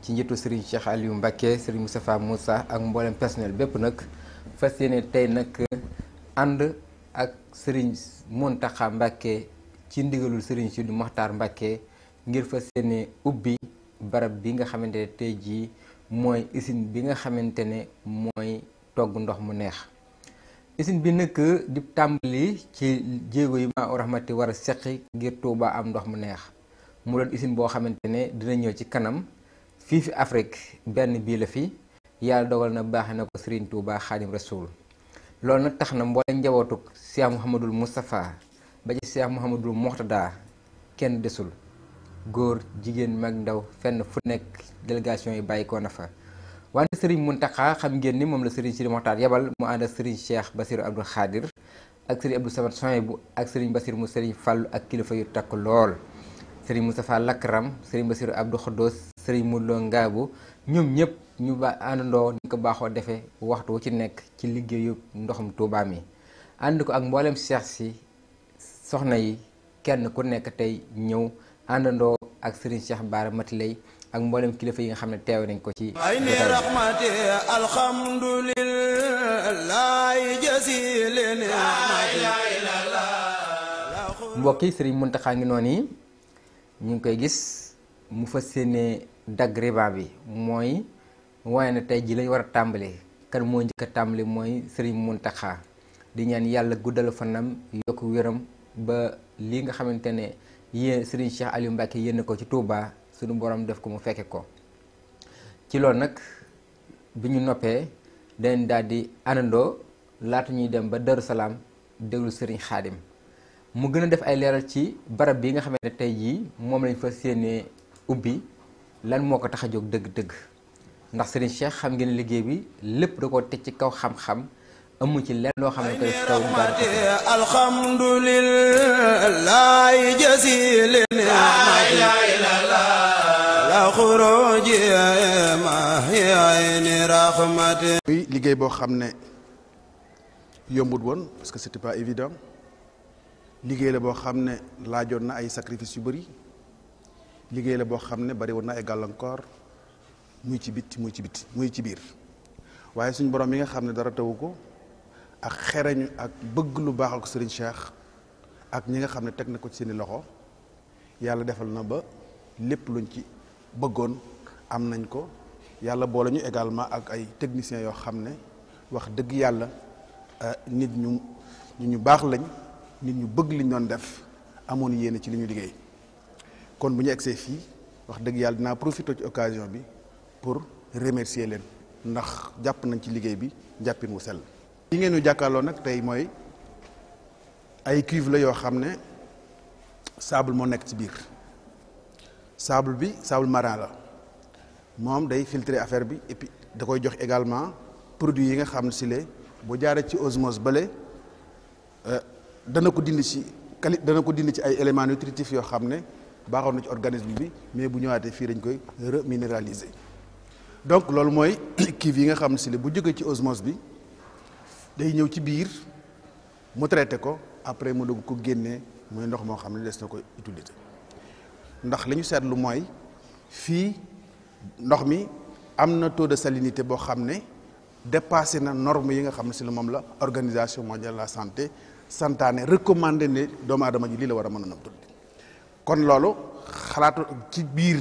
ci njiitu Serigne Cheikh Aliou Mbacké Serigne Moustapha Moussa ak mboolem personnel bépp nag fas yéene tey nag ànd ak Serigne Mountakha Mbacké ci ndigalul Serigne Sidi Mokhtar Mbacké ngir fas yéene ubbi barab bi nga xamante ne tey jii mooy usine bi nga xamante ne mooy togg ndox mu neex. usine bi nag di tàmbali ci jéego yi Maa-u Rahmati war a seqi ngir Touba am ndox mu neex mu doon usine boo xamante ne dina ñëw ci kanam fii fi Afrique benn bii la fi yàlla dogal na baaxe na ko Serigne Touba Xaadim Rasul. loolu nag tax na mboolem njabootuk Cheikh Mouhamadul Moustapha ba ci Cheikh Mouhamadul Mourtada kenn desul góor jigéen mag ndaw fenn fu nekk délégation yi bàyyikoo na fa. wante Serigne Mountakha xam ngeen ni moom la Serigne Sidi Mokhtar yebal mu ànd ak Serigne Cheikh Bassirou Abdou Khadir ak Serigne Abdou Samad Souhaïbou ak Serigne Bassirou mu Serigne Fallou ak kilifa yu takk lool. Serigne Moustapha Lakram Serigne Bassirou Abdou Khodos Serigne Moudlo Ngabou ñoom ñëpp ñu ba àndandoo ni ko baaxoo defee waxtu wu ci nekk ci liggéeyu ndoxum Touba mi. ànd ko ak mboolem Cheikh si soxna yi kenn ku nekk tey ñëw àndandoo ak Serigne Cheikh Bara Matilay ak mboolem kilifa yi nga xam ne teew nañ ko ci ayni rahmati alhamdulillahi jasilin mbokk yi Serigne Mountakha ngi noonu yi ñu ngi koy gis mu fas yéene dagg riba bi mooy waaye na tey ji lañ war a tàmbali kan moo njëkk a tàmbali mooy Serigne Mountakha di ñaan yàlla guddal fanam yokk wéram ba li nga xamante ne yéen Serigne Cheikh Aliou Mbacké yéen ko ci Touba suñu borom def ko mu fekke ko. ci loolu nag bi ñu noppee dañ daal di àndandoo laata ñuy dem ba Darou Salaam déglu Serigne Khadim mu gën a def ay leeral ci barab bi nga xamante ne tey jii moom lañ fa séenee ubbi lan moo ko tax a jóg dëgg-dëgg ndax Serigne Cheikh xam ngeen liggéey bi lépp da koo teg ci kaw xam-xam amu ci lenn loo xam ne koy taw alhamdulillahi jasilin la xuruji ma ayni rahmati liggéey boo xam ne yombut woon parce que c'était pas évident liggéey la boo xam ne laajoon na ay sacrifice yu bëri liggéey la boo xam ne bari woon na ay gàllankoor muy ci bitti muy ci biir waaye suñu borom yi nga xam ne dara tawu ko ak xereñ ak bëgg lu baax ak Serigne Cheikh ak ñi nga xam ne teg na ko ci seeni loxo yàlla defal na ba lépp luñ ci bëggoon am nañ ko yàlla boole ñu également ak ay techniciens yoo xam ne wax dëgg yàlla nit ñu baax lañ nit ñu bëgg liñ doon def amoon yéene ci li ñu liggéey kon bu ñu egsee fii wax dëgg yàlla dinaa profité ci occasion bi pour remercier leen ndax jàpp nañ ci liggéey bi jàppin wu sell. li ngeen ñu jàkkaarloo nag tey mooy ay cuve la yoo xam ne sable moo nekk ci biir sable bi sable marin la moom day filtrer affaire bi et puis da koy jox également produit yi nga xam ne si le bu jaaree ci osmose bële dana ko dindi ci ay éléments nutritifs yoo xam ne baaxoon na ci organisme bi mais bu ñëwaatee fii dañ koy reminéraliser donc loolu mooy cuve yi nga xam ne si le bu jógee ci osmose bi day ñëw ci biir mu traité ko après mu dugg ko génnee muy ndox moo xam ne des na ko utiliser ndax li ñu seetlu mooy fii ndox mi am na taux de salinité boo xam ne dépassé na norme yi nga xam ne si la moom la organisation mondiale de la santé santaane recommandé ne doomu aadama ji lii la war a mën a nam tudd kon loolu xalaatu ci biir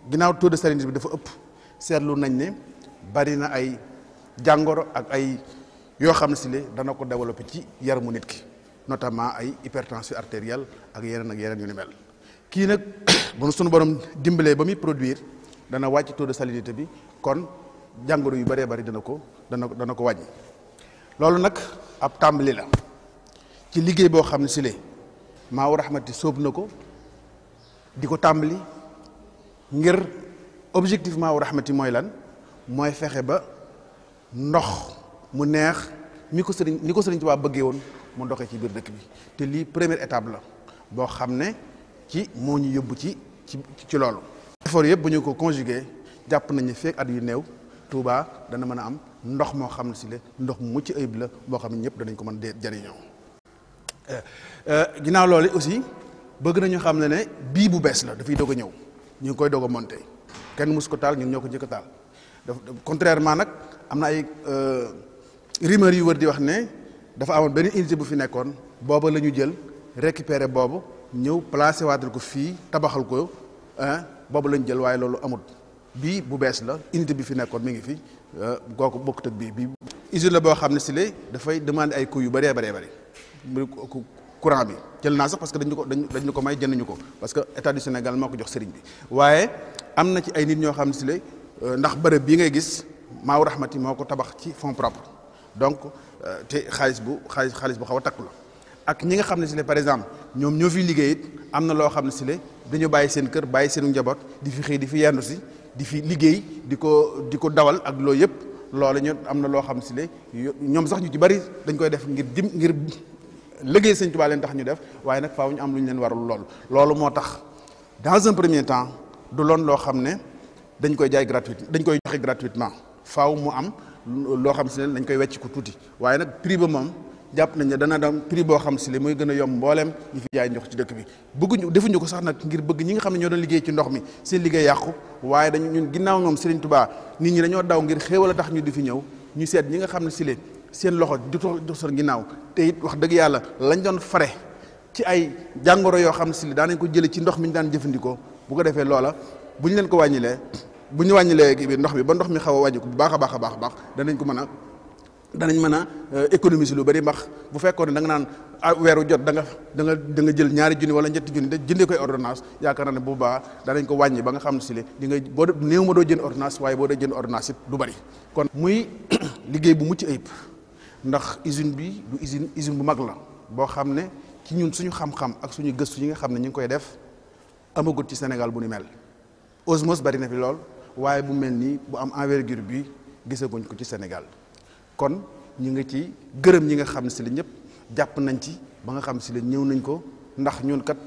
ginnaaw taux de salinité bi dafa ëpp seetlu nañ ne bari na ay jàngoro ak ay yoo xam ne si le dana ko développé ci yaramu nit ki notamment ay hypertension artérielle ak yeneen yu ni mel kii nag bu sunu borom dimbalee ba muy produire dana wàcc taux de salinité bi kon jàngoro yu bëree bëri dana ko wàññi loolu nag ab tàmbali la ci liggéey boo xam ne si le Maa-u Rahmati sóob na ko di ko tàmbali ngir objectif Maa-u Rahmati mooy lan mooy fexe ba ndox mu neex ni ko sëriñ Tuubaa bëggee woon mu doxee ci biir dëkk bi te lii première étape la boo xam ne ci moo ñu yóbbu ci loolu effort yëpp bu ñu ko conjugué jàpp nañu fekk at yu néew Touba dana mën a am ndox moo xam ne si le ndox mu mucc ayib la boo xam ne ñëpp danañ ko mën a jariñoo ginnaaw loolu aussi bëgg nañu xam ne bii bu bees la dafay doog a ñëw ñu ngi koy doog a monté kenn mus ko taal ñun ñoo ko njëkk a taal contrairement nag am na ay rumeur yu wër di wax ne dafa amoon benn unité bu fi nekkoon booba la ñu jël récupérer boobu ñëw placé waatal ko fii tabaxal ko boobu la ñu jël waaye loolu amut bii bu bees la unité bi fi nekkoon mi ngi fi kooku bokkut ak bii usine la boo xam ne si la dafay demander ay coûts yu bëree bëri courant bi jël naa sax parce que dañu ko may jënduñu ko parce que état du Sénégal moo ko jox sëriñ bi waaye am na ci ay nit ñoo xam ne si la ndax bërëb bii ngay gis Maaw Rahmati moo ko tabax ci fonds propre donc te xaalis bu xaw a takku la ak ñi nga xam ne si la par exemple ñoom ñoo fi liggéey it am na loo xam ne si la dañu bàyyi seen kër bàyyi seenu njaboot di fi xëy di fi yendu si di fi liggéey di ko dawal ak loolu yëpp loolu ñu am na loo xam ne si la ñoom sax ñu ci bari dañ koy def ngir liggéey Sëñ Tuubaa leen tax ñu def waaye nag faaw ñu am lu ñu leen warul loolu moo tax dans un premier temps du loon loo xam ne dañ koy jaay dañ koy joxe gratuitement faaw mu am loo xam si ne dañ koy wecc ko tuuti waaye nag prix ba moom jàpp nañ ne dana dem prix boo xam si ne mooy gën a yomb mbooleem ñi fi jaay ndox ci dëkk bi defuñu ko sax nag ngir bëgg ñi nga xam ne ñoo doon liggéey ci ndox mi seen liggéey yàqu waaye dañu ñun ginnaaw ñoom Sëriñ Tuubaa nit ñi dañoo daw ngir xéewal a tax ñu di fi ñëw ñu seet ñi nga xam ne si le seen loxo du seen ginnaaw te it wax dëgg yàlla lañ doon fare ci ay jàngoro yoo xam ne si le daanañ ko jële ci ndox mi ñu daan jëfandikoo bu ko defee loola bu ñu leen ko wàññilee bu ñu wàññilee kii bi ndox mi ba ndox mi xaw a wàññi ko bu baax a baax danañ mën a économiser lu bari ndax bu fekkoon ne da nga naan weeru jot da nga jël ñaari junni wala ñetti junni de jëndee koy ordonnance yaakaar naa ne bu baax danañ ko wàññi ba nga xam ne si le di nga boo néew ma doo jënd ordonnance waaye boo dee jënd ordonnance it du bari kon muy liggéey bu mucc ayib ndax usine bi du usine bu mag la boo xam ne ci ñun suñu xam-xam ak suñu gëstu yi nga xam ne ñu ngi koy def amagut ci Sénégal bu ni mel osmose bari na fi lool waaye bu mel nii bu am envergure bi gisaguñ ko ci Sénégal kon ñu ngi ci gërëm ñi nga xam ne si la ñëpp jàpp nañ ci ba nga xam si la ñëw nañ ko ndax ñun kat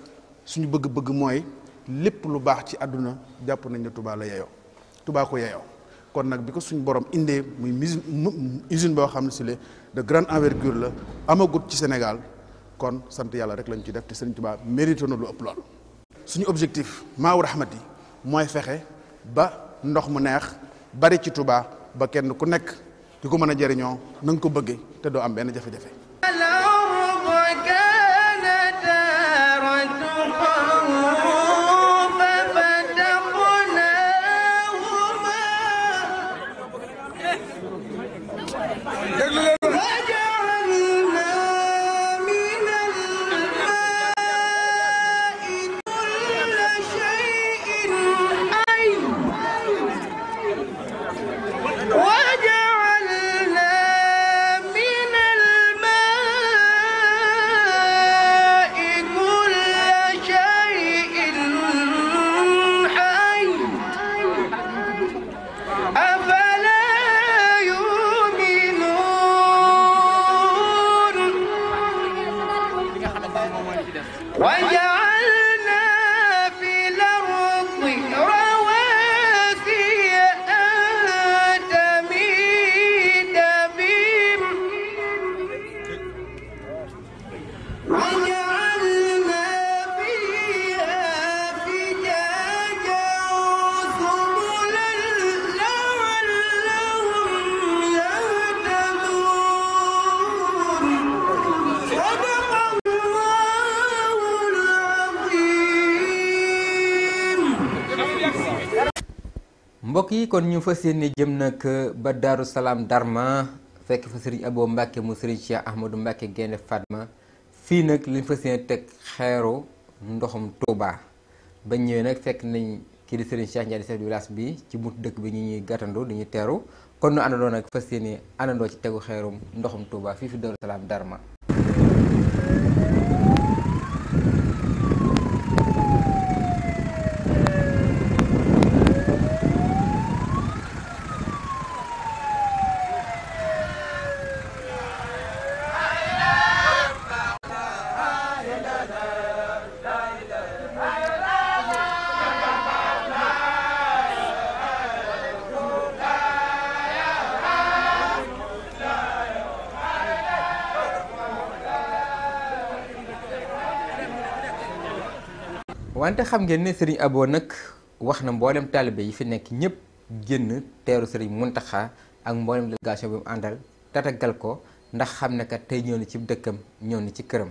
suñu bëgg-bëgg mooy lépp lu baax ci àdduna jàpp nañ ne Touba la yeyoo Touba ko yeyoo kon nag bi ko suñu borom indee muy usine boo xam ne si la de grande envergure la amagut ci Sénégal kon sant yàlla rek lañ ci def te Sëriñ Touba mérité na lu ëpp lool. suñu objectif Maaw Rahmati mooy fexe ba ndox mu neex bari ci Touba ba kenn ku nekk di ko mën a jëriñoo na nga ko bëggee te doo am benn jafe-jafe. mbokk yi kon ñu fas yéene jëm nag ba Daaru Salaam Darma fekk fa Serigne Abo Mbacke mu Serigne Cheikh Ahmadou Mbacke Gaynde Fatma fii nag liñ fas yéene teg xeeru ndoxum Touba ba ñëwee nag fekk nañ kii di Serigne Cheikh Ndiaye chef du village bi ci buntu dëkk bi ñu ñuy gàttandoo di ñu teeru kon nu àndandoo nag fas yéene àndandoo ci tegu xeerum ndoxum Touba fii fi Daaru Salaam Darma. wante xam ngeen ne Serigne Abo nag wax na mboolem taalibe yi fi nekk ñëpp génn teeru Serigne Mountakha ak mboolem délégation bi mu àndal tatagal ko ndax xam ne kat tey ñëw na ci dëkkam ñëw na ci këram.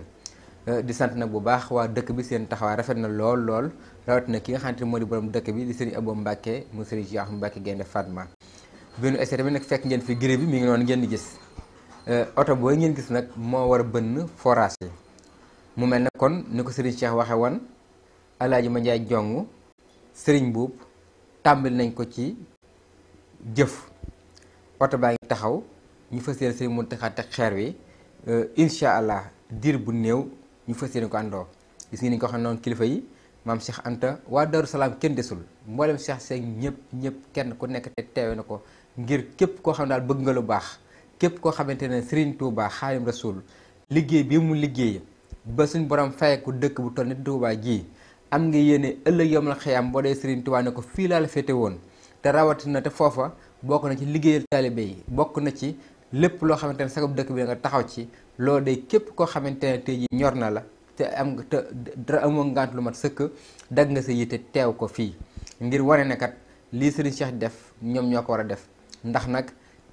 di sant nag bu baax waa dëkk bi seen taxawaay rafet na lool rawatina ki nga xamante ne moo di borom dëkk bi di Serigne Abo Mbacke mu Serigne Cheikh Mbacke Gaynde Fatma. bi nu essayé tamit nag fekk ngeen fi gré bi mi ngi noonu ngeen di gis oto booy ngeen gis nag moo war a bënn forage yi mu mel ne kon ni ko Serigne Cheikh waxe woon Alaaji Mandiaye Jong Serigne Buub tàmbali nañ ko ci jëf oto baa ngi taxaw ñu fas yéene Serigne Mountakha teg xeer wi incha allah diir bu néew ñu fas yéene ko àndoo gis ngeen ni ko xam noonu kilifa yi maam Cheikh Anta waa Darou Salaam kenn desul mboolem Cheikh Seck ñëpp kenn ku nekk te teewe na ko ngir képp koo xam ne daal bëgg nga lu baax képp koo xamante ne Serigne Touba Xaadim Rasul liggéey bi mu liggéey ba suñ borom fayeku dëkk bu toll ni Touba ji am nga yéene ëllëg yom la xëyam boo dee Serigne Touba ne ko fii laa la féete woon te rawatina te foofa bokk na ci liggéeyal taalibe yi bokk na ci lépp loo xamante ne sagab dëkk bi nga taxaw ci loolu day képp koo xamante ne tey ji ñor na la te am nga te dara amoo ngant lu mat sëkk dagg nga sa yitte teew ko fii ngir wane ne kat lii Serigne Cheikh def ñoom ñoo ko war a def ndax nag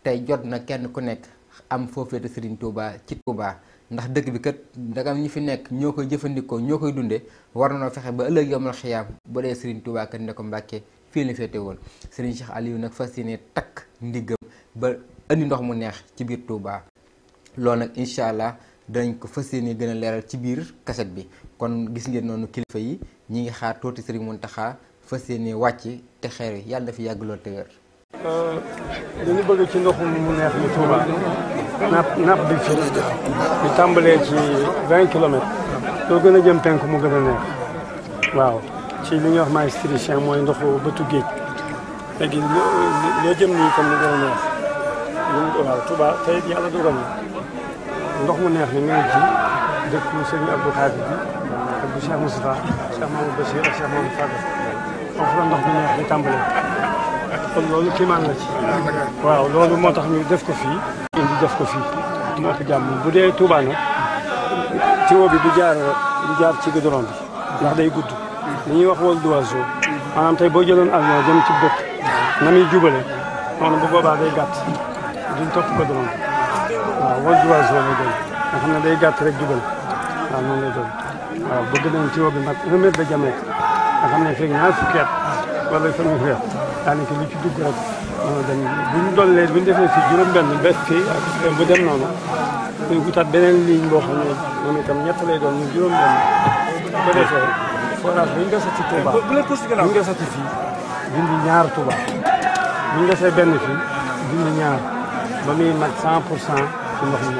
tey jot na kenn ku nekk am foofeete Serigne Touba ci Touba ndax dëkk bi kat ndagam ñi fi nekk ñoo koy jëfandikoo ñoo koy dundee war na noo fexe ba ëllëg yomal xiyaam ba dee Serigne Touba kat ne ko Mbàkke fii la féete woon Serigne Cheikh Aliou nag fas yéene takk ndiggam ba indi ndox mu neex ci biir Touba loolu nag incha allah danañ ko fas yéene gën a leeral ci biir kaset bi kon gis ngeen noonu kilifa yi ñi ngi xaar tuuti Serigne Mountakha fas yéene wàcc te xeer yi yàlla na fi yàgg lool te wér. dañu bëgg ci ndoxum mu neex mi Touba napp bi fii di tàmbalee ci 20 kilomètres loo gën a jëm penk mu gën a neex waaw ci li ñuy wax maastrichtien mooy ndoxu bëtu géej léegi loo jëm nii comme mu gën a neex waaw Touba tey yàlla dogal na ndox mu neex ni mu ngi ci dëkku Serigne Abdou Khadir bi ak bu Cheikh Moustapha Cheikh Mamadou Bachir ak Cheikh Mamadou Fadel foofu la ndox mu neex di tàmbalee kon loolu kiimaan la ci waaw loolu moo tax ñu def ko fii indi def ko fii moo ko jàmm bu dee Touba nag tuyau bi du jaar ci goudron bi ndax day gudd li ñuy wax vol d'oiseau maanaam tey boo jëloon avion jëm ci dëkk na muy jubale noonu bu boobaa day gàtt duñ topp goudron bi waaw vol d'oiseau lay doon nga xam ne day gàtt rek jubal waaw noonu lay doon waaw bëgg nañ tuyau bi nag 1 mètre de diamètre nga xam ne fekk ñaar fukki at wala fanweeri weer daanaka lu ci dugg rek dañ bu ñu dollee bu ñu defee fii juróom-benn bés fii ak bu dem noonu ñu wutaat beneen ligne boo xam ne moom itam ñett lay doon ñu juróom-benn bu ko defee forage bu ñu gasati Touba bu ñu gasati fii dindi ñaar Touba bu ñu gasee benn fii dindi ñaar ba muy mat 100% ci ndox mi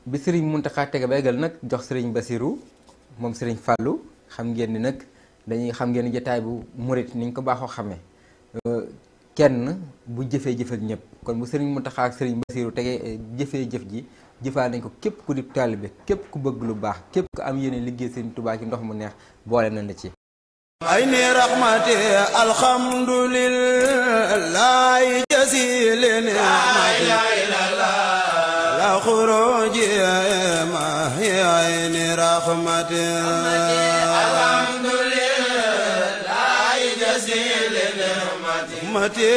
bi Serigne Mountakha tege ba eggal nag jox Serigne Bassirou moom Serigne Fallou xam ngeen ni nag dañuy xam ngeen ni jotaay bu murit niñ ko baaxoo xamee kenn bu jëfee-jëfal ñëpp kon bu Serigne Mountakha ak Serigne Bassirou tegee jëfee jëf ji jëfaa nañ ko képp ku di taalibe képp ku bëgg lu baax képp ku am yéene liggéey Serigne Touba ci ndox mu neex boole na la ci ayni rahmati alhamdulillahi jasilin la khuruji ma hiya ayni rahmati alhamdulillahi jasilin rahmati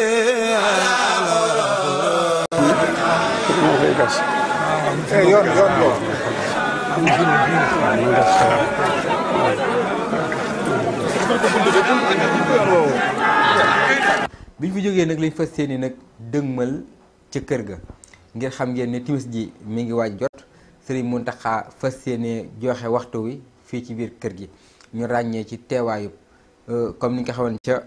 bi ñu fi jógee nag lañ fas yéene nag dëgmal ca kër ga ngir xam ngeen ne timis ji mi ngi waaj jot Serigne Mountakha fas yéene joxe waxtu wi fii ci biir kër gi ñu ràññee ci teewaayub comme ni nga ko xamoon ca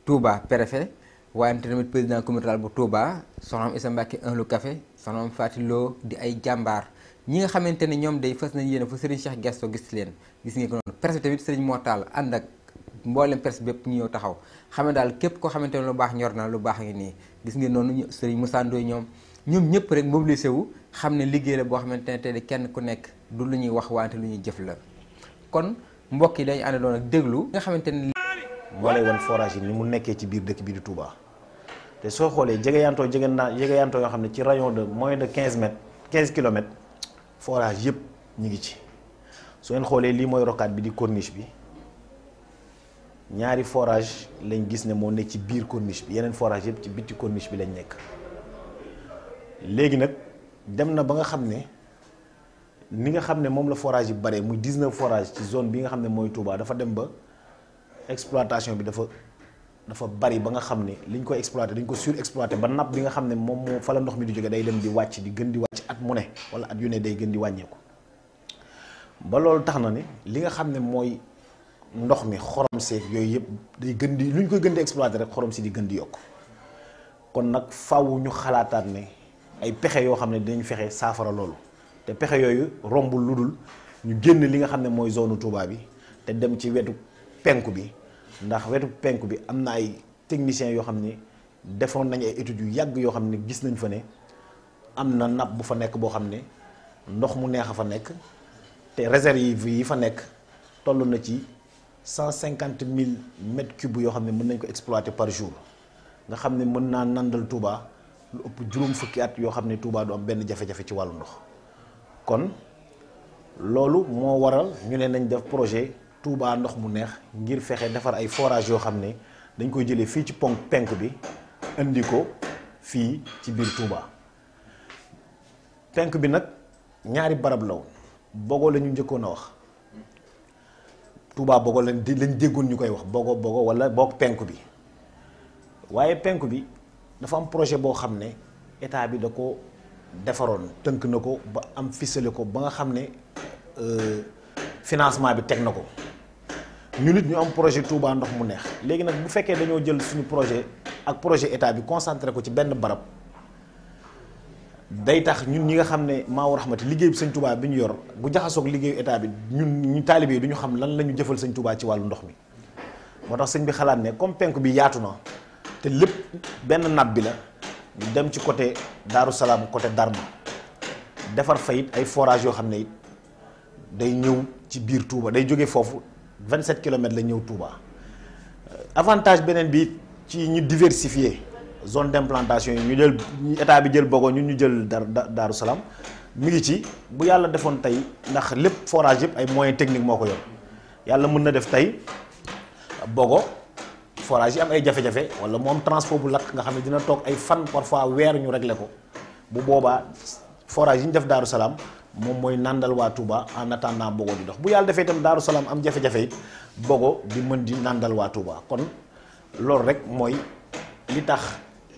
Touba préfet waaye tamit président communauté rurale bu Touba soxnaam Issa Mbacke Ahlu Café soxnaam Fatiloo di ay jàmbaar ñi nga xamante ne ñoom day fas nañ yéene fa Serigne Cheikh Gesto gis leen gis ngeen ko noonu presse tamit Serigne Mortal ànd ak mboolem presse bépp ñu ñëw taxaw xam ne daal képp koo xamante ne lu baax ñor na lu baax ngi nii gis ngeen noonu Serigne Moussa Ndoye ñoom ñëpp rek mobilisé wu xam ne liggéey la boo xamante ne tey kenn ku nekk du lu ñuy wax wante lu ñuy jëf la kon mbokk yi dañu ànd doon ak déglu nga xamante ne moo lay wan forage yi ni mu nekkee ci biir dëkk bi di Touba te soo xoolee jegeyantoo yoo xam ne ci rayon de moins de 15 kilomètres forage yëpp ñu ngi ci su ngeen xoolee lii mooy rocade bi di corniche bi ñaari forage lañ gis ne moo nekk ci biir corniche bi yeneen forage yëpp ci bitti corniche bi lañ nekk léegi nag dem na ba nga xam ne ni nga xam ne moom la forage yi bare muy 19 forage ci zone bi nga xam ne mooy Touba dafa dem ba exploitation bi dafa bari ba nga xam ne liñ koy exploité dañ ko surexploité ba nappe bi nga xam ne moom moo fa la ndox mi di jóge day dem di wàcc di gën di wàcc at mu ne wala at yu ne day gën di wàññeeku ba loolu tax na ne li nga xam ne mooy ndox mi xorom seeg yooyu yëpp day gën di lu ñu koy gën di exploité rek xorom si di gën di yokk kon nag faaw ñu xalaataat ne ay pexe yoo xam ne dinañ fexe saafara loolu te pexe yooyu rombul lu dul ñu génn li nga xam ne mooy zone Touba bi te dem ci wetu penku bi ndax wetu penku bi am na ay techniciens yoo xam ne defoon nañ ay études yu yàgg yoo xam ne gis nañ fa ne am na nappe bu fa nekk boo xam ne ndox mu neex a fa nekk te réserve yi fa nekk toll na ci 150 000 mètres cubes yoo xam ne mën nañ ko exploiter par jour nga xam ne mën naa nandal Touba lu ëpp juróom fukki at yoo xam ne Touba du am benn jafe-jafe ci wàllu ndox kon loolu moo waral ñu ne nañ def projet Touba ndox mu neex ngir fexe defar ay forage yoo xam ne dañ koy jëlee fii ci penku bi indi ko fii ci biir Touba penku bi nag ñaari barab law Bogo la ñu njëkkoon a wax Touba Bogo lañ déggoon ñu koy wax Bogo wala boog penku bi waaye penku bi dafa am projet boo xam ne état bi da ko defaroon tënk na ko ba am ficelé ko ba nga xam ne financement bi teg na ko ñu nit ñu am projet Touba ndox mu neex léegi nag bu fekkee dañoo jël suñu projet ak projet état bi concentré ko ci benn barab day tax ñun ñi nga xam ne Maawu Rahmati liggéey bi sëñ Touba bi ñu yor bu jaxasoog liggéeyu état bi ñun ñu taalibe yi du ñu xam lan la ñu jëfal sëñ Touba ci wàllu ndox mi moo tax sëñ bi xalaat ne comme penku bi yaatu na te lépp benn nappe bi la ñu dem ci côté Daaru Salaam côté Darma defar fa it ay forage yoo xam ne it day ñëw ci biir Touba day jóge foofu 27 kilomètres la ñëw Touba avantage beneen bi ci ñu diversifier zone d'implantation yi ñu jël état bi jël Bogo ñun ñu jël Daaru Salaam mi ngi ci bu yàlla defoon tey ndax lépp forage yëpp ay moyens techniques moo ko yor yàlla mën na def tey Bogo forage yi am ay jafe-jafe wala mu am transport bu lakk nga xam ne dina toog ay fan parfois weer ñu régler ko bu boobaa forage yi ñu def Daaru Salaam moom mooy nàndal waa Touba en attendant Bogo di dox bu yàlla defee itam Daaru Salaam am jafe-jafe it Bogo di mën di nàndal waa Touba kon loolu rek mooy li tax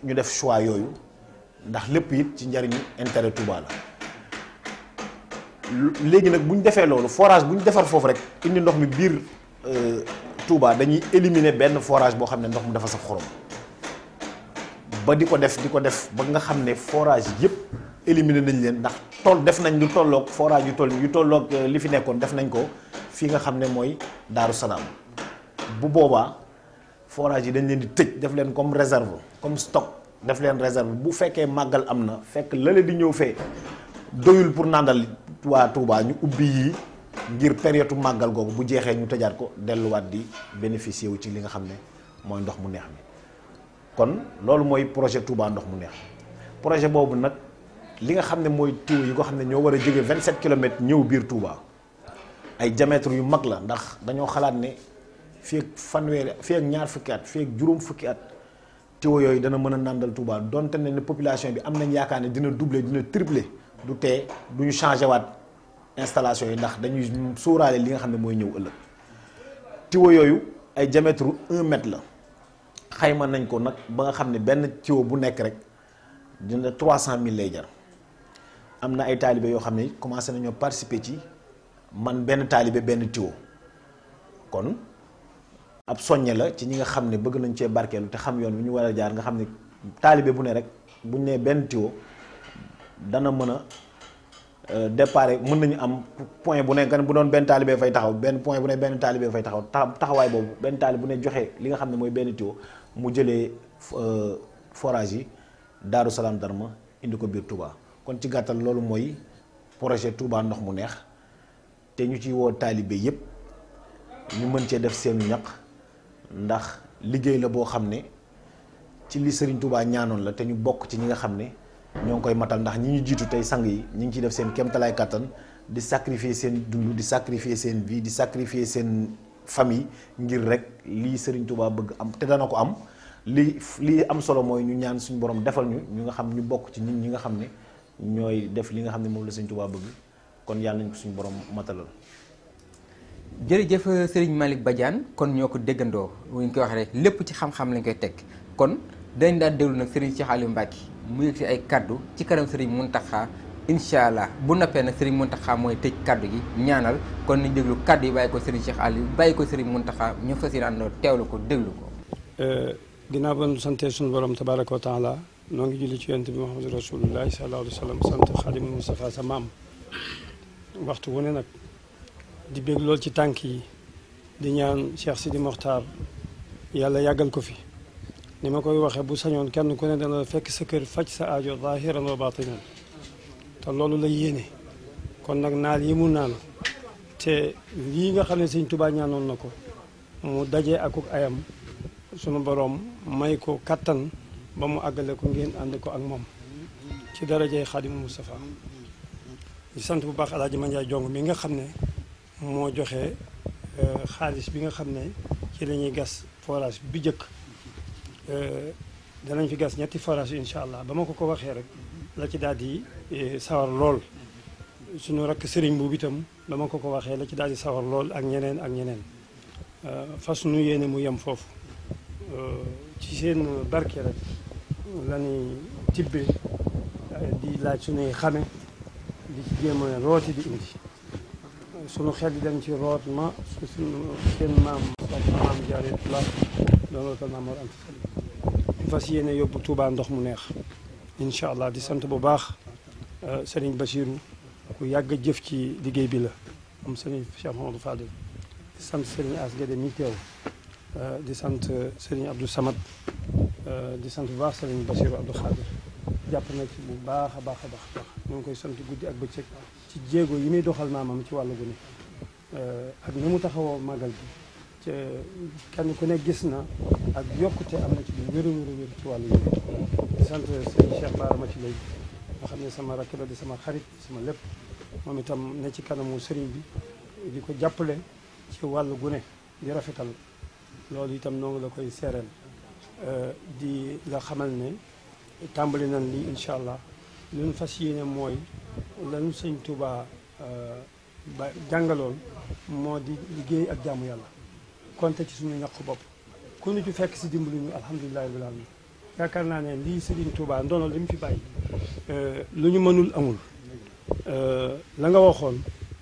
ñu def choix yooyu ndax lépp it ci njariñu intérêt Touba la léegi nag bu ñu defee loolu forage bu ñu defar foofu rek indi ndox mi biir Touba dañuy éliminer benn forage boo xam ne ndox mu dafa saf xorom ba di ko def ba nga xam ne forage yëpp éliminer nañ leen ndax def nañ lu tolloog forage yu tolloog li fi nekkoon def nañ ko fii nga xam ne mooy Daaru Salaam bu boobaa forage yi dañ leen di tëj def leen comme réserve comme stock def leen réserve bu fekkee màggal am na fekk lële di ñëw fee doyul pour nàndal waa Touba ñu ubbi yii ngir période màggal googu bu jeexee ñu tëjaat ko delluwaat di bénéficier wu ci li nga xam ne mooy ndox mu neex mi kon loolu mooy projet Touba ndox mu neex projet boobu nag li nga xam ne mooy tuyau yi nga xam ne ñoo war a jóge 27 kilomètres ñëw biir Touba ay diamètre yu mag la ndax dañoo xalaat ne fii ak fanweeri fii ak ñaar fukki at fii ak juróom fukki at tuyau yooyu dana mën a nàndal Touba donte ne population bi am nañ yaakaar ne dina doubler dina tripler du tee du ñu changé waat installation yi ndax dañuy sóoraale li nga xam ne mooy ñëw ëllëg tuyau yooyu ay diamètre 1 mètre la xayma nañ ko nag ba nga xam ne benn tuyau bu nekk rek dina 300 000 lay jar am na ay taalibe yoo xam ne commencé nañoo participer ci man benn taalibe benn tuyau kon ab soññe la ci ñi nga xam ne bëgg nañ cee barkeelu te xam yoon bi ñu war a jaar nga xam ne taalibe bu ne rek buñ nee benn tuyau dana mën a départ mën nañu am point bu ne bu doon benn taalibe fay taxaw benn point bu ne benn taalibe fay taxaw taxawaay boobu benn taalibe bu ne joxe li nga xam ne mooy benn tuyau mu jëlee forage yi Daaru Salaam Darma indi ko biir Touba kon ci gàttal loolu mooy projet Touba ndox mu neex te ñu ci woo taalibe yépp ñu mën cee def seenu ñaq ndax liggéey la boo xam ne ci li Serigne Touba ñaanoon la te ñu bokk ci ñi nga xam ne ñoo ngi koy matal ndax ñi ñu jiitu tey sang yi ñi ngi ciy def seen kéemtalaay kàttan di sacrifier seen dund di sacrifier seen vie di sacrifier seen famille ngir rek lii Serigne Touba bëgg am te dana ko am lii am solo mooy ñu ñaan suñu borom defal ñu nga xam ñu bokk ci ñi nga xam ne ñooy def li nga xam ne moom la Serigne Touba bëgg kon yàlla nañ ko suñu borom matalal. jërëjëf Serigne Malick Badiane kon ñoo ko déggandoo bu ñu koy waxee rek lépp ci xam-xam lañ koy teg kon dañ daan déglu nag Serigne Cheikh Aliou Mbacké mu yëg ci ay kaddu ci kanam Serigne Mountakha incha allah bu noppee nag Serigne Mountakha mooy tëj kaddu gi ñaanal kon nañ déglu kaddu yi bàyyi ko Serigne Cheikh Aliou bàyyi ko Serigne Mountakha ñu fas yéene àndoo teewlu ko déglu ko. ginnaaw ba nu sante suñu borom tabaraka wa taala noo ngi julli ci yonent bi Muhammadu rasulullahi sallallahu alayhi wa sallam sant Xaadimul Mustafa sa maam waxtu wu ne nag di bég lool ci tànk yi di ñaan Cheikh Sidi Mokhtar yàlla yàggal ko fi ni ma koy waxee bu sañoon kenn ku ne dana fekk sa kër faj sa aajo zahiran wa batinan te loolu la yéene kon nag naal yi mu naan te lii nga xam ne Sëñ Tuubaa ñaanoon na ko mu daje akuk ayam sunu borom may ko kattan ba mu àggale ko ngeen ànd ko ak moom ci darajay Xaadimu Mustafa di sant bu baax Alaaji Mandiaye Jong mi nga xam ne moo joxe xaalis bi nga xam ne ci la ñuy gas forage bi jëkk danañ fi gas ñetti forage incha allah ba ma ko waxee rek la ci daal di sawar lool suñu rakk sëriñ bu itam ba ma ko waxee la ci daal di sawar lool ak ñeneen fas nu yéene mu yem foofu ci seen barke rek la ñuy tibbe di laaj suñuy xame di ci jéem a rooti di indi sunu xel di dem ci root ma suñu seen maam Jaaratullah doon rootal maam Mor Anta Sali fas yéene yóbbu Touba ndox mu neex incha allah di sant bu baax Serigne Bassirou ku yàgg a jëf ci liggéey bi la moom Serigne Cheikh Mahamadou Fadel di sant Serigne As Guédé mi teew di sant Serigne Abdou Samad di sant bu baax Serigne Bassirou Abdou Khadir jàpp na ci bu baax a baax a baax ñu ngi koy sant guddi ak bëccëg ci jéego yi muy doxal maamam ci wàllu gu ne ak ni mu taxawoo màggal bi kenn ku ne gis na ak yokkute am na ci lu wér ci wàllu yi di sant Serigne Cheikh Bara ma ci lay nga xam ne sama rakk la di sama xarit sama lépp moom itam ne ci kanamu Serigne bi di ko jàppale ci wàllu gu ne di rafetal loolu itam noonu la koy seereel di la xamal ne tàmbali nañ lii incha allah li ñu fas yéene mooy lañu Sëñ Tuubaa ba jàngaloon moo di liggéey ak jaamu yàlla konte ci suñu ñaq bopp ku ñu ci fekk si dimbali ñu alhamdulilahi rabbil alamin yaakaar naa ne lii Sëriñ Tuubaa ndono li mu fi bàyyi lu ñu mënul amul la nga waxoon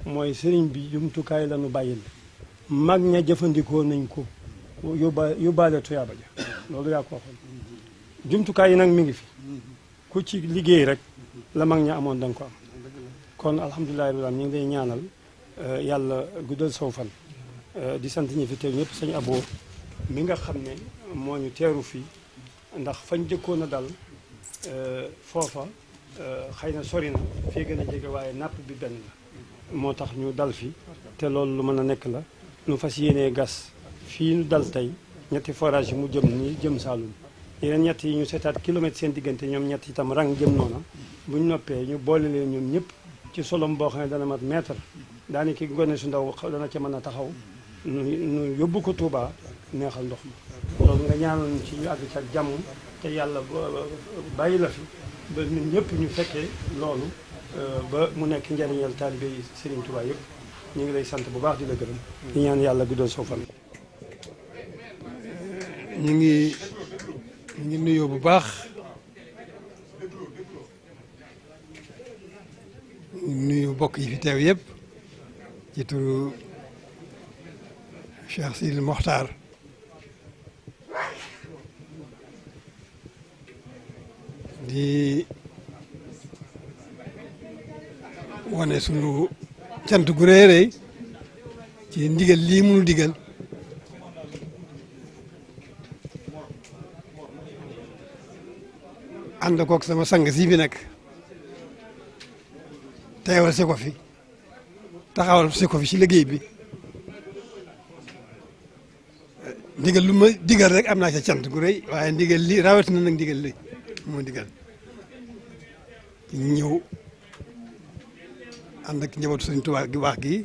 mooy sëriñ bi jumtukaay la ñu bàyyil mag ña jëfandikoo nañ ko yóbbaale tuyaaba ja loolu yaa ko waxoon jumtukaay yi nag mi ngi fi ku ci liggéey rek la mag ña amoon da nga ko am kon alhamdulilah rabbil alamin ñu ngi lay ñaanal yàlla guddal saw fan di sant ñi fi teew ñëpp sëñ Abo mi nga xam ne moo ñu teeru fii ndax fañ jëkkoon a dal foofa xëy na sori na fii gën a jege waaye napp bi benn la moo tax ñu dal fi te loolu lu mën a nekk la ñu fas yéenee gas fii ñu dal tey ñetti forage yi mu jëm nii jëm Saalum yeneen ñett yi ñu seetaat kilomètre seen diggante ñoom ñett itam rang jëm noona buñ noppee ñu boole leen ñoom ñëpp ci solom boo xam ne dana mat mètre daani ki ngone su ndaw dana ca mën a taxaw nu yóbbu ko Touba neexal ndox ma loolu nga ñaanoon ci ñu àgg ci ak jàmm te yàlla bàyyi la fi ba ñun ñëpp ñu fekkee loolu ba mu nekk njariñal taalibe yi Serigne Touba yëpp ñu ngi lay sant bu baax di la gërëm di ñaan yàlla guddal soo fan ñu ngi nuyoo bu baax nuyu mbokk yi fi teew yëpp ci turu Cheikh Sidi Mokhtar di wane sunu cant gu rëy rëy ci ndigal lii munu digal ànd koog sama sang si fi nag teewal si ko fi taxawal si ko fi ci liggéey bi ndigal lu ma digal rek am naa ca cant gu rëy waaye ndigal li rawatina nag ndigal li moo digal ñëw ànd ak njabootu Sëriñ Tuubaa gi baax gi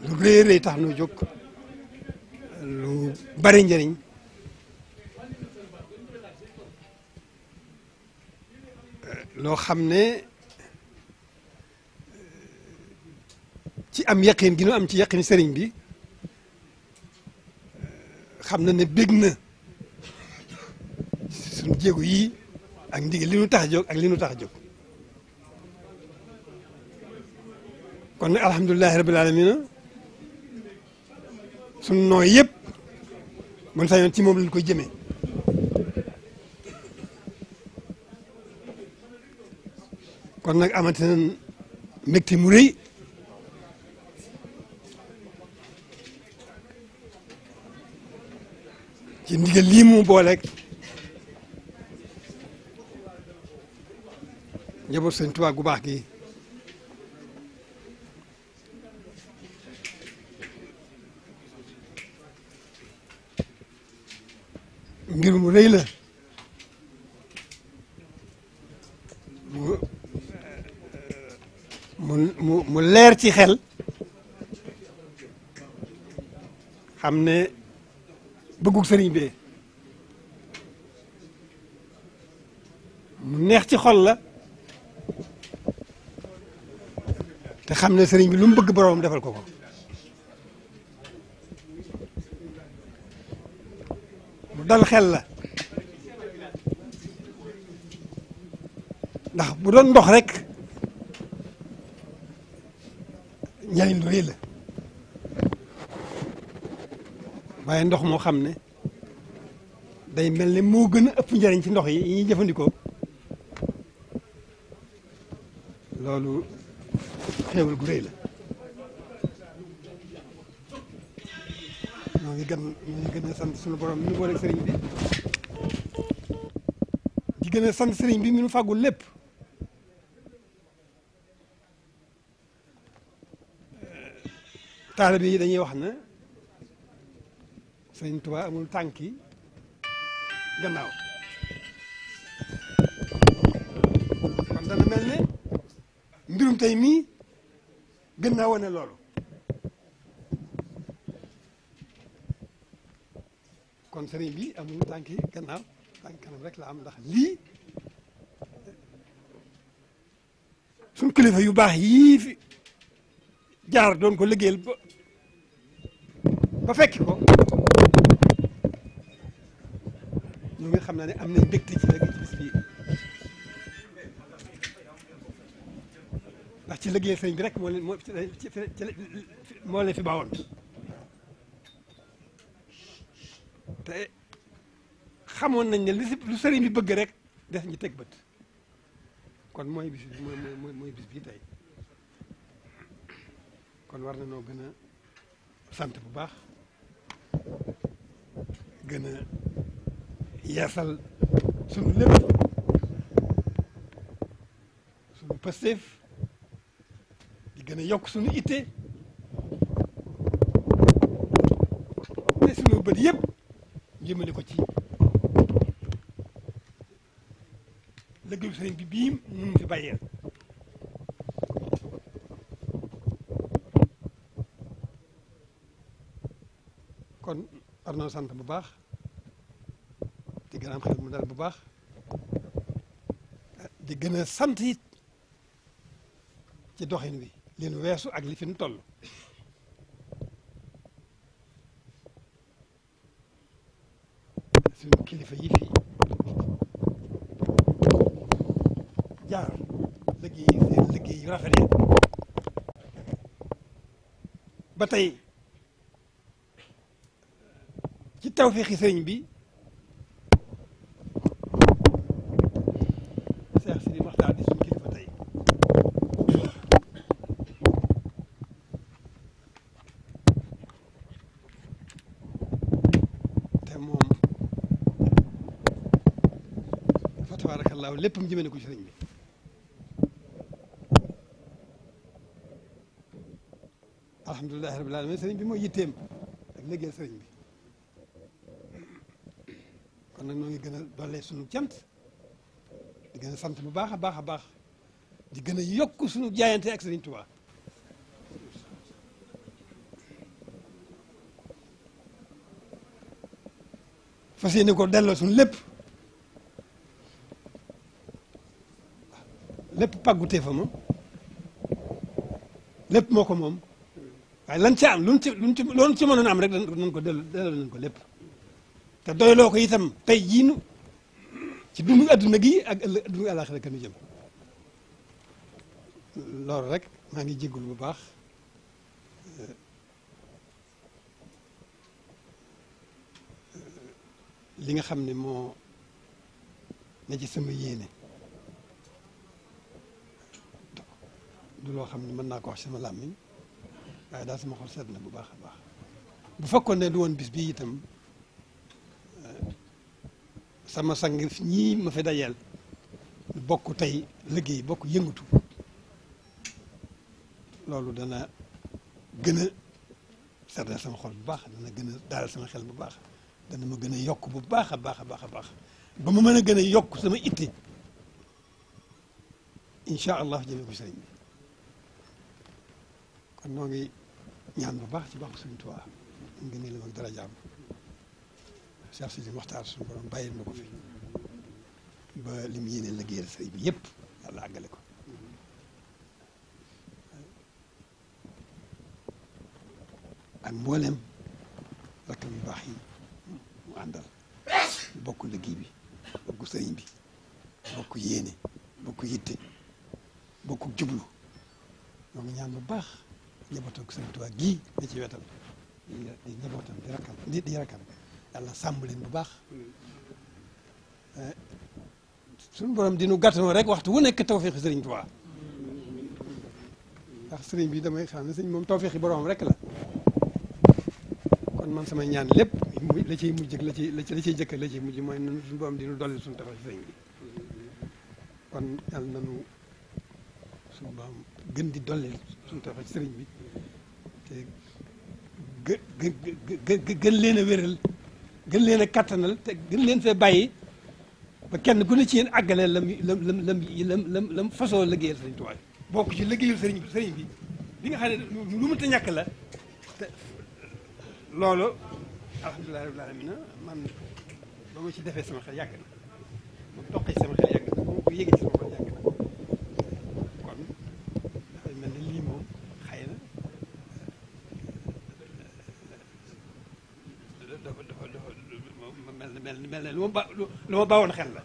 lu rëy rëy tax nu jóg lu bari njëriñ loo xam ne ci am yaqin gi nu am ci yaqin sëriñ bi xam na ne bég na suñu jéego yii ak ndigal li nu tax a jóg ak li nu tax a jóg kon nag alhamdulilahi rabbil alamina suñu nooy yëpp mun sañoon ci moom lañ koy jëmee kon nag amante nañ mbégte mu rëy ci ndigal lii mu booleeg njaboot Sëñ Tuubaa gu baax gi mbir mu rëy la mu leer ci xel xam ne bëggug sëriñ bi mu neex ci xol la te xam ne sëriñ bi lu mu bëgg boroom defal ko ko mu dal xel la ndax bu doon ndox rek njariñ lu rëy la waaye ndox moo xam ne day mel ne moo gën a ëpp njariñ ci ndox yi ñuy jëfandikoo loolu xéewal gu rëy la ñoo ngi gën a sant suñu borom mi nu boole sëriñ bi di gën a sant sëriñ bi mi nu fàggul lépp taalibe yi dañuy wax ne Sëriñ Tuubaa amul tànki gannaaw kon dana mel ne mbirum tey mii gën naa wane loolu kon sëriñ bi amul tànki gannaaw tànki kanam rek la am ndax lii suñ kilifa yu baax yii fi jaar doon ko liggéeyal ba fekki ko ñu ngi xam naa ne am nañ mbégte ci léegi ci bis bii ndax ci liggéey sëriñ bi rek moo leen moo leen fi baawoon te xamoon nañ ne lu sëriñ bi bëgg rek des ñu teg bët kon mooy bis bi mooy bis bii tey kon war na noo gën a sant bu baax gën a yeesal sunu lépp sunu pasteef di gën a yokk sunu itte te sunu bët yëpp jëmale ko ci liggéeyu sëriñ bi bii mu fi bàyyeel kon war na sant bu baax di gën a am xel mu dal bu baax di gën a sant it ci doxin wi li nu weesu ak li fi nu toll suñu kilifa yi fi jaar liggéey yu rafet ba tey ci tawfeexi sëriñ bi Seex Sidi Maxtaar di suñu kilifa tey te moom fa tabaarakallaahu léppam jëmee ko ci sëriñ bi alhamdulilahi rabbil alamin sëriñ bi mooy yitteem ak liggéeyal sëriñ bi kon nag noo ngi gën a dollee suñu cant di di gën a sant bu baax a baax a baax di gën a yokk suñu jaayante ak Sëriñ Tuubaa fas yéene ko delloo suñu lépp lépp pàggutee fa moom lépp moo ko moom waaye lan ci am luñ ci mënoon am rek nañ ko delloo nañ ko lépp te doyloo ko itam tey jii ci dundu adduna gi ak ëllëg dundu àllaaxira ka nu jëm loolu rek maa ngi jégalu bu baax li nga xam ne moo ne ci sama yéene du loo xam ne mën naa ko wax sama làmmiñ waaye daal sama xol sedd na bu baax a baax bu fekkoon ne du woon bis bi itam sama sang ñii ma fi dajeel bokk tey liggéey bokk yëngatu loolu dana gën a seddal sama xol bu baax dana gën a dalal sama xel bu baax dana ma gën a yokk bu baax a baax a baax a baax ba ma mën a gën a yokk sama itte incha allah jëmee ko sëriñ bi kon noo ngi ñaan bu baax ci baaxu Sëriñ Tuubaa nga ne la mag dara jàmm Cheikh Sidi Mokhtar suñu borom bàyyil na ko fi ba li mu yéene liggéeyal sëriñ bi yëpp yàlla àggale ko ak mboolem rakkam yu baax yi mu àndal bokk liggéey bi bokk sëriñ bi bokk yéene bokk yitte bokk jublu ñoo ngi ñaan bu baax njabootam Sëriñ Tuubaa gii ne ci wetam di njabootam di rakkam di rakkam yàlla sàmm leen bu baax suñu borom dinu gàttanoo rek waxtu wu nekk tawfeexi Sëriñ Tuubaa ndax sëriñ bi damay xam ne sëriñ moom tawfeexi borom rek la kon man samay ñaan lépp la ciy mujj la ciy jëkk la ciy mujj mooy suñu borom dinu dolli suñu tawfeexi sëriñ bi kon yàlla nañu suñu borom gën di dolli suñu tawfeexi sëriñ bi te gën leen a wéral gën leen a kattanal te gën leen fee bàyyi ba kenn ku ne ci yéen àggale lam fasoo liggéeyal Sëriñ Tuubaa bokk ci liggéeyal sëriñ bi bi nga xam ne lu mënta ñàkk la te loolu alhamdulilah rabbil alamin man ba ma ci defee sama xel yàgg na ma toqee sama xel yàgg na ba ma ko yéegee ci sama xel yàgg na kon dafay mel ne lii moom xëy na mel ne lu ma baawoon xel la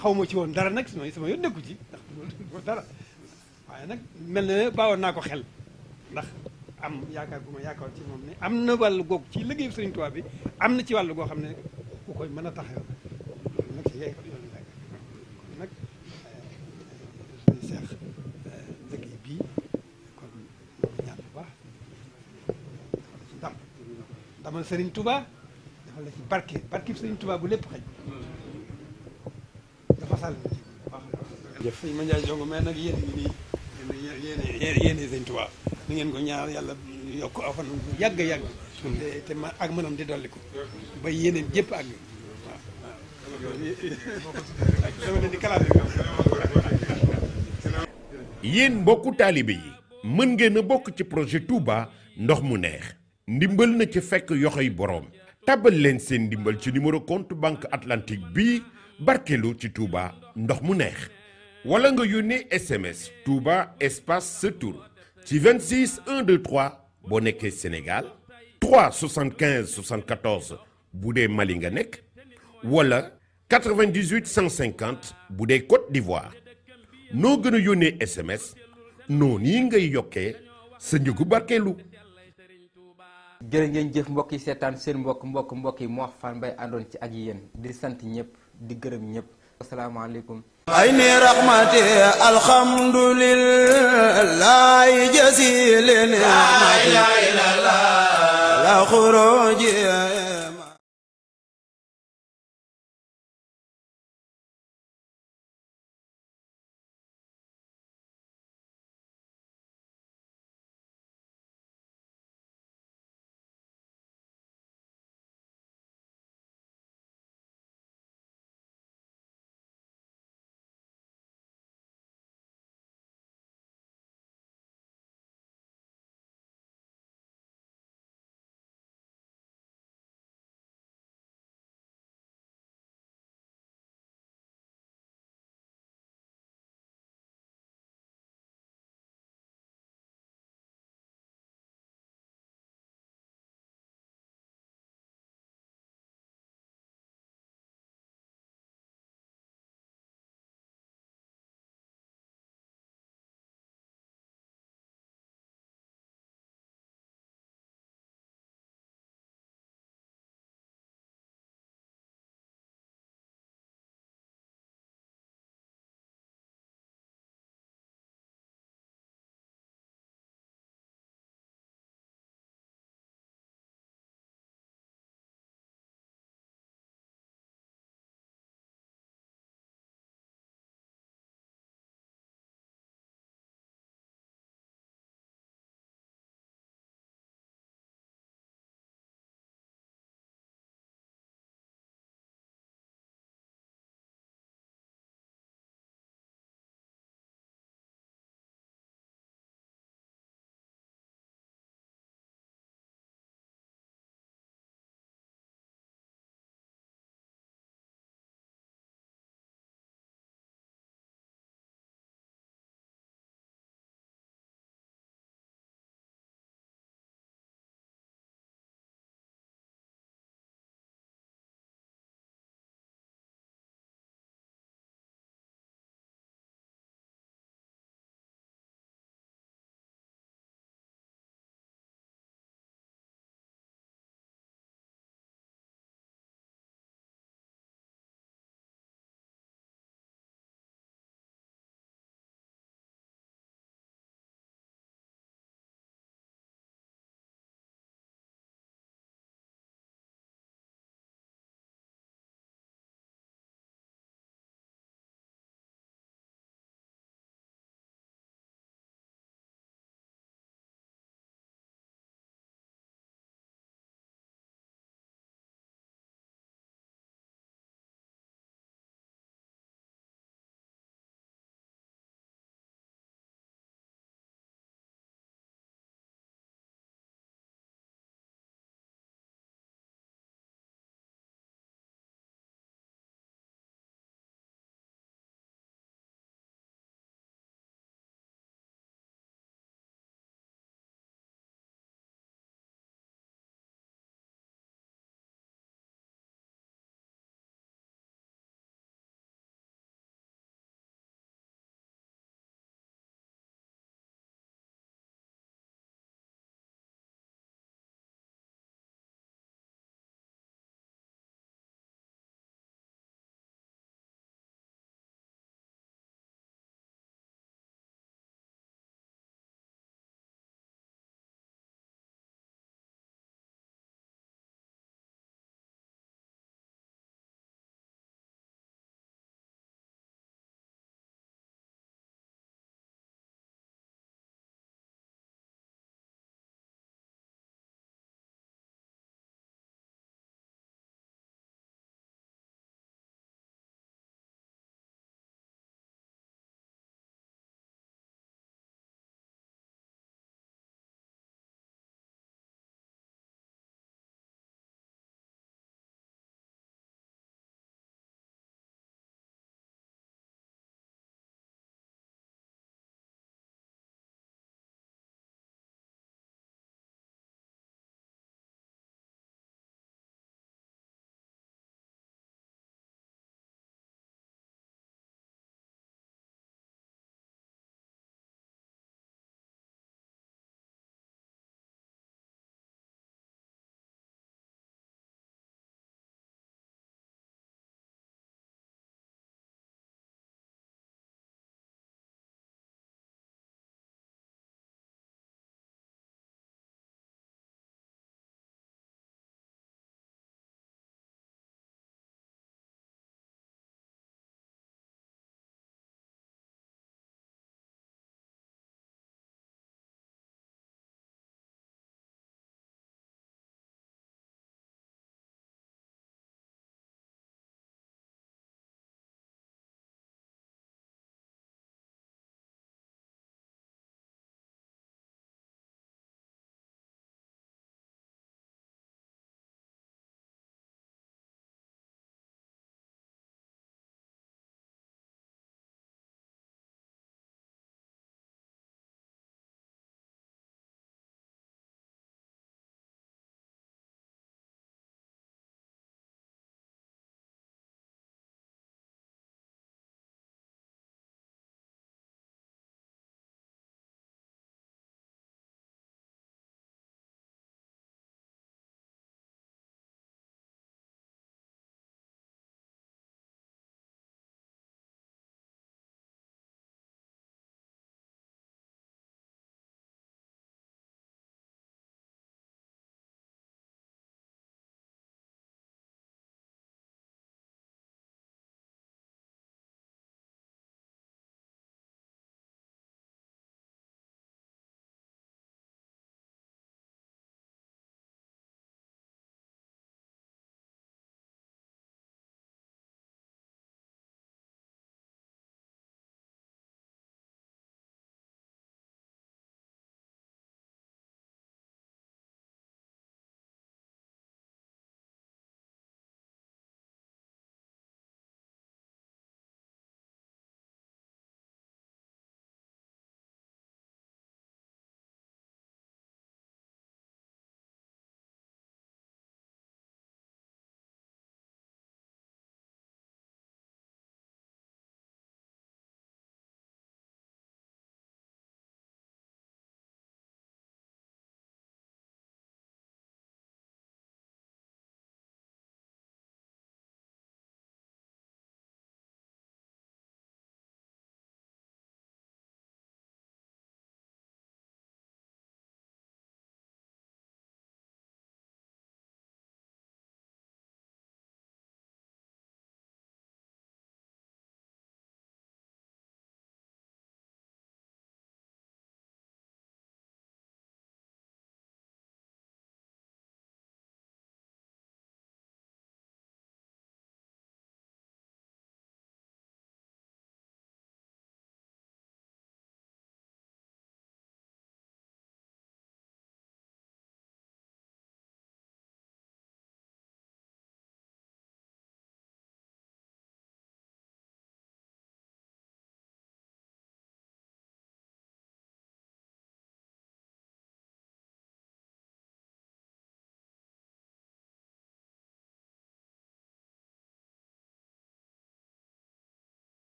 xaw ma ci woon dara nag sama yoon nekku ci ndax loolu dara waaye nag mel na ne baawoon naa ko xel ndax am yaakaar gu ma yaakaar ci moom ne am na wàllu goog ci liggéeyu Sëriñ Tuubaa bi am na ci wàllu goo xam ne ku koy mën a taxaw loolu nag ci yoon la kon nag suñu seex liggéey bii kon moo ngi ñaan bu baax dafa la ci ndam ndamal Sëriñ Tuubaa dafa la ci barke Sëriñ Tuubaa bu lépp xëj dafa sàll na ci bu baax a baax jëf sëñ Mandiaye Jongo mais nag yéen ñi nii yéene Sëriñ Tuubaa ni ngeen ko ñaar yàlla yokk aw fan yàgg yàgg te ma ak mënam di dolli ko ba yéeneen jëpp àgg yéen mbokku taalibe yi mën ngeen a bokk ci projet Touba ndox mu neex ndimbal na ci fekk yoxoy boroom tàbbal leen seen ndimbal ci numéro compte banque atlantique bii barkeelu ci Touba ndox mu neex wala nga yónnee SMS Touba espace sa tur ci 26 123 boo nekkee Sénégal 3 75 74 bu dee Mali nga nekk wala 98 150 bu dee Côte d'Ivoire noo gën a yónnee SMS noonu yi ngay yokkee sa njëgu barkeelu. jërë ngeen jëf mbokk yi seetaan seen mbokk yi Mor Fane Mbaye àndoon ci ak yéen di sant ñëpp di gërëm ñëpp asalaamaaleykum. ayni rahmati alhamdulillahi jasilin la ilaha illallah la khuruji